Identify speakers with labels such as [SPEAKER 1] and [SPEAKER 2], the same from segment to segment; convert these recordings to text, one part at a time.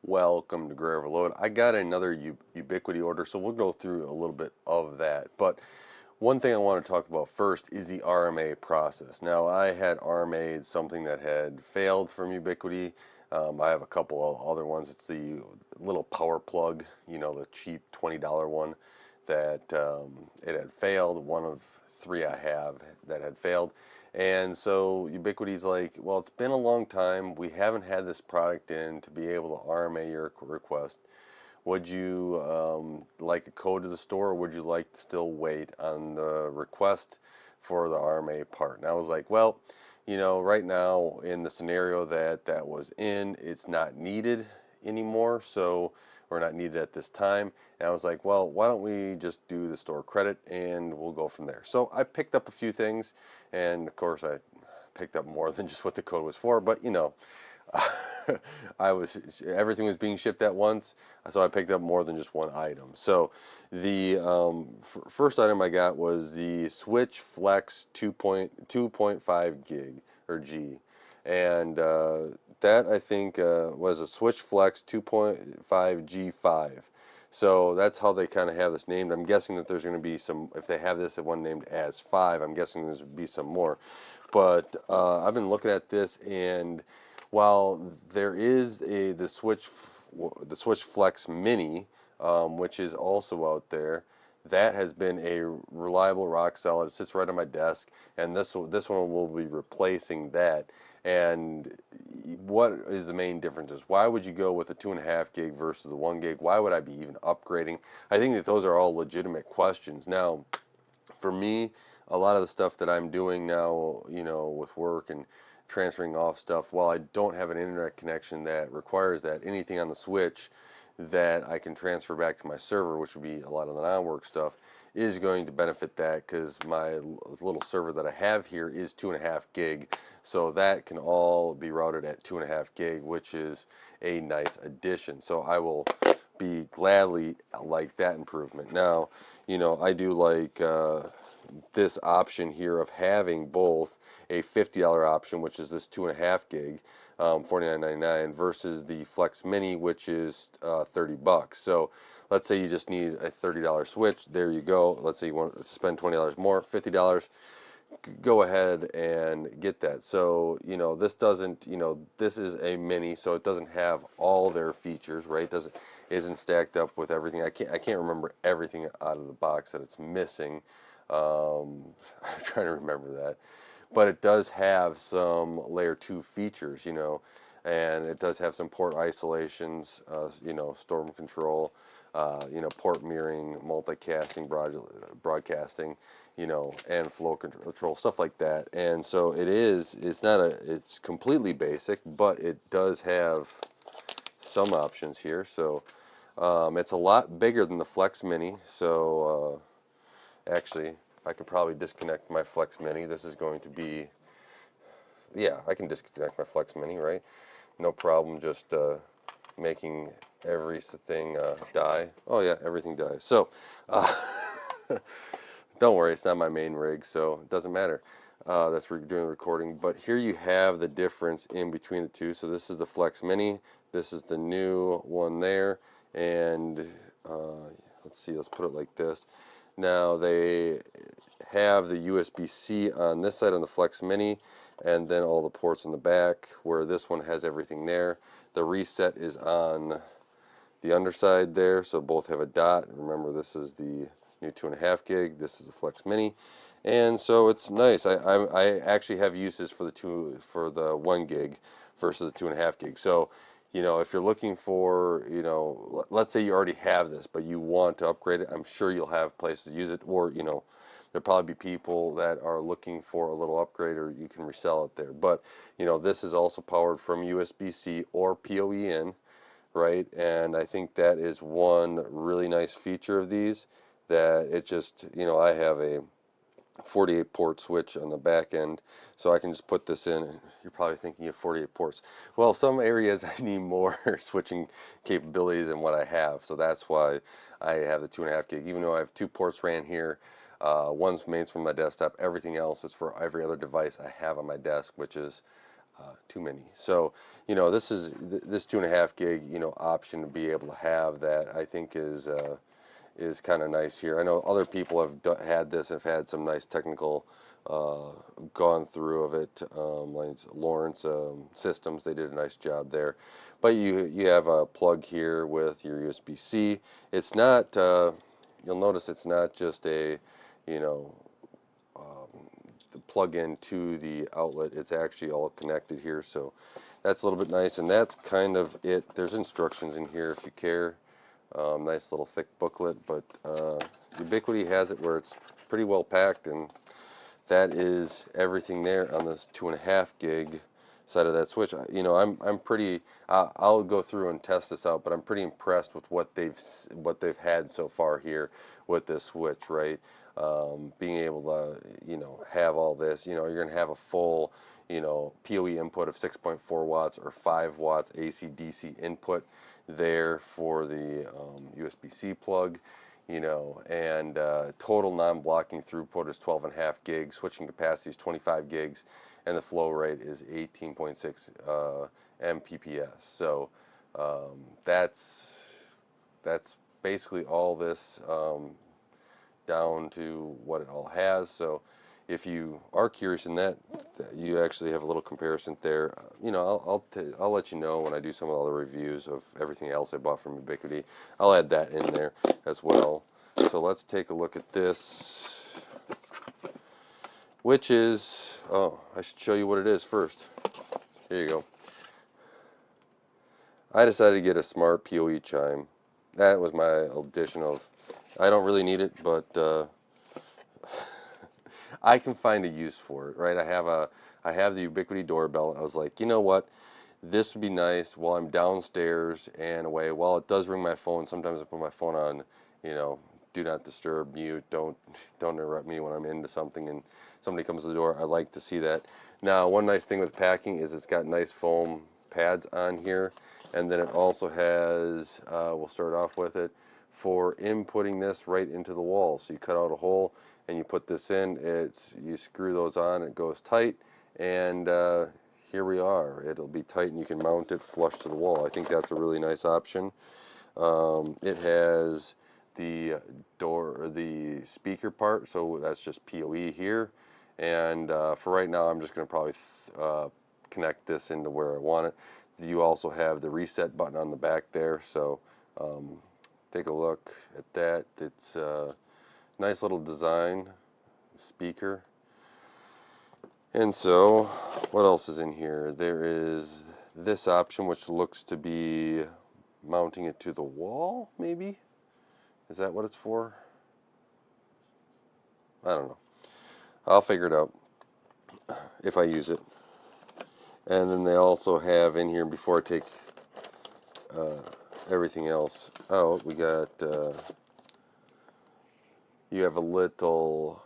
[SPEAKER 1] Welcome to Gray Overload. I got another Ubiquiti order, so we'll go through a little bit of that. But one thing I want to talk about first is the RMA process. Now, I had RMA'd something that had failed from Ubiquiti. I have a couple of other ones. It's the little power plug, the cheap $20 one that it had failed. One of three I have that had failed. And so Ubiquiti's like, well, it's been a long time. We haven't had this product in to be able to RMA your request. Would you like a code to the store, or would you like to still wait on the request for the RMA part? And I was like, well, right now in the scenario that was in, it's not needed anymore, so or not needed at this time. And I was like, well, why don't we just do the store credit and we'll go from there. So I picked up a few things, and of course I picked up more than just what the code was for, but everything was being shipped at once, so I picked up more than just one item. So the first item I got was the Switch Flex 2.5 gig or G, and that I think was a Switch Flex 2.5 G5. So that's how they kind of have this named. I'm guessing that there's going to be some, if they have this one named as 5, I'm guessing there's going to be some more. But I've been looking at this, and while there is the Switch Flex Mini, which is also out there, that has been a reliable, rock solid. It sits right on my desk, and this one will be replacing that. And what is the main differences? Why would you go with a 2.5 gig versus the 1 gig? Why would I be even upgrading? I think that those are all legitimate questions. Now, for me, a lot of the stuff that I'm doing now, with work and transferring off stuff, while I don't have an internet connection that requires that, anything on the switch that I can transfer back to my server, which would be a lot of the non-work stuff, is going to benefit that, because my little server that I have here is 2.5 gig, so that can all be routed at 2.5 gig, which is a nice addition. So I will be gladly like that improvement. Now, I do like this option here of having both a $50 option, which is this 2.5 gig, $49.99, versus the Flex Mini, which is $30. So let's say you just need a $30 switch. There you go. Let's say you want to spend $20 more, $50. Go ahead and get that. So this doesn't, this is a mini, so it doesn't have all their features, right? Isn't stacked up with everything. I can't remember everything out of the box that it's missing. I'm trying to remember that, but it does have some layer 2 features, and it does have some port isolations, storm control, port mirroring, multicasting, broadcasting, and flow control, stuff like that. And so it's completely basic, but it does have some options here. So it's a lot bigger than the Flex Mini. So actually, I could probably disconnect my Flex Mini. This is going to be, yeah, I can disconnect my Flex Mini, right? No problem, just making everything die. Oh yeah, everything dies. So, don't worry, it's not my main rig, so it doesn't matter. That's doing recording. But here you have the difference in between the two. So this is the Flex Mini. This is the new one there. And let's see, let's put it like this. Now they have the USB-C on this side on the Flex Mini, and then all the ports on the back, where this one has everything there. The reset is on the underside there, so both have a dot. Remember, this is the new 2.5 gig. This is the Flex Mini, and so it's nice. I actually have uses for the 1 gig versus the 2.5 gig. So, if you're looking for, let's say you already have this, but you want to upgrade it, I'm sure you'll have places to use it, or there'll probably be people that are looking for a little upgrade, or you can resell it there. But this is also powered from USB-C or POE in, right? And I think that is one really nice feature of these, that it just, I have a 48 port switch on the back end, so I can just put this in. You're probably thinking of 48 ports. Well, some areas I need more switching capability than what I have, so that's why I have the 2.5 gig. Even though I have 2 ports ran here, one's mains from my desktop, everything else is for every other device I have on my desk, which is too many. So, you know, this 2.5 gig, you know, option to be able to have that, I think is kind of nice here. I know other people have had this and have had some nice technical uh, gone through of it. Like Lawrence Systems, they did a nice job there. But you have a plug here with your USB-C. It's not. You'll notice it's not just a, you know, the plug in to the outlet. It's actually all connected here, so that's a little bit nice. And that's kind of it. There's instructions in here if you care. Nice little thick booklet, but Ubiquiti has it where it's pretty well packed, and that is everything there on this 2.5 gig side of that switch. You know, I'm pretty. I'll go through and test this out, but I'm pretty impressed with what they've had so far here with this switch. Right, being able to, you know, have all this. You know, you're gonna have a full, you know, POE input of 6.4 watts or 5 watts AC/DC input there for the USB-C plug, you know, and total non-blocking throughput is 12.5 gigs, switching capacity is 25 gigs, and the flow rate is 18.6 Mbps. So that's basically all this down to what it all has. So if you are curious in that, you actually have a little comparison there. You know, I'll let you know when I do some of the other reviews of everything else I bought from Ubiquiti. I'll add that in there as well. So let's take a look at this, which is, oh, I should show you what it is first. Here you go. I decided to get a smart POE Chime. That was my addition of, I don't really need it, but I can find a use for it, right? I have the Ubiquiti doorbell. I was like, you know what? This would be nice while I'm downstairs and away. While it does ring my phone, sometimes I put my phone on, you know, do not disturb, mute, don't interrupt me when I'm into something and somebody comes to the door. I like to see that. Now, one nice thing with packing is it's got nice foam pads on here, and then it also has, we'll start off with it, for inputting this right into the wall. So you cut out a hole and you put this in, you screw those on, it goes tight, and here we are. It'll be tight and you can mount it flush to the wall. I think that's a really nice option. It has the door, or the speaker part, so that's just PoE here. And for right now, I'm just going to probably connect this into where I want it. You also have the reset button on the back there, so take a look at that. It's a nice little design speaker. And so, what else is in here? There is this option, which looks to be mounting it to the wall, maybe? Is that what it's for? I don't know. I'll figure it out if I use it. And then they also have in here, before I take everything else out, we got, you have a little,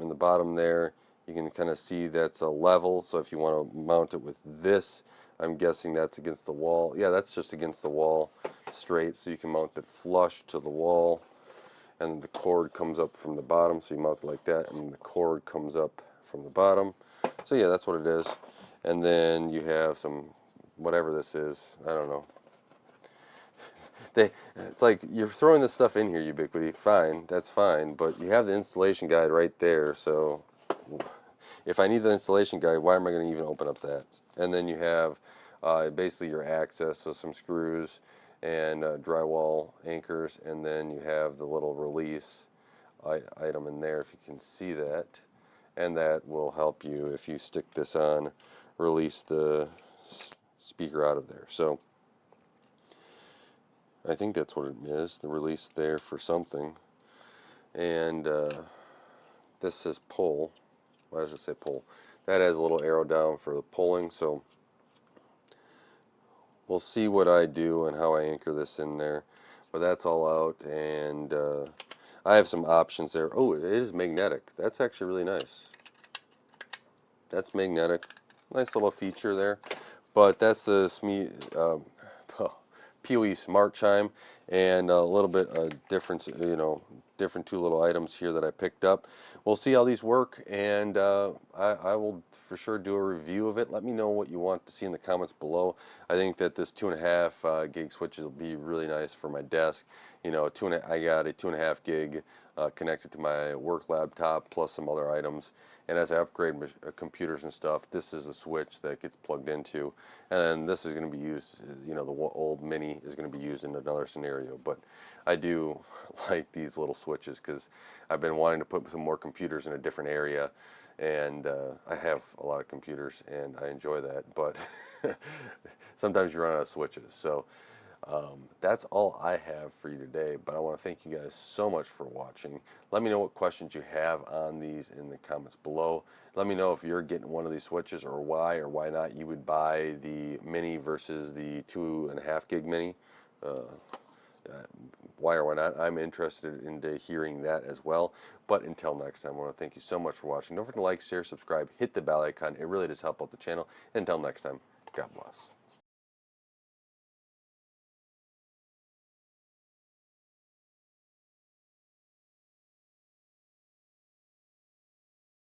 [SPEAKER 1] in the bottom there, you can kind of see that's a level. So if you want to mount it with this, I'm guessing that's against the wall. Yeah, that's just against the wall straight. So you can mount it flush to the wall. And the cord comes up from the bottom. So you mount it like that, and the cord comes up from the bottom. So yeah, that's what it is. And then you have some, whatever this is, I don't know. It's like you're throwing this stuff in here, Ubiquiti. Fine, that's fine, but you have the installation guide right there. So if I need the installation guide, why am I going to even open up that? And then you have basically your access, so some screws and drywall anchors, and then you have the little release item in there, if you can see that, and that will help you, if you stick this on, release the speaker out of there. So I think that's what it is, the release there for something. And this says pull. Why does it say pull? That has a little arrow down for the pulling, so we'll see what I do and how I anchor this in there. But that's all out, and I have some options there. Oh, it is magnetic. That's actually really nice. That's magnetic. Nice little feature there. But that's the POE Smart Chime, and a little bit of difference, you know, different two little items here that I picked up. We'll see how these work, and I will for sure do a review of it. Let me know what you want to see in the comments below. I think that this 2.5 gig switch will be really nice for my desk. You know, I got a 2.5 gig connected to my work laptop plus some other items. And as I upgrade computers and stuff, this is a switch that gets plugged into, and this is going to be used. You know, the old Mini is going to be used in another scenario. But I do like these little switches because I've been wanting to put some more computers in a different area, and I have a lot of computers and I enjoy that. But sometimes you run out of switches, so. That's all I have for you today, but I want to thank you guys so much for watching. Let me know what questions you have on these in the comments below. Let me know if you're getting one of these switches, or why not you would buy the Mini versus the 2.5 gig Mini. Uh, why or why not? I'm interested in hearing that as well. But until next time, I want to thank you so much for watching. Don't forget to like, share, subscribe, hit the bell icon. It really does help out the channel. And until next time, God bless.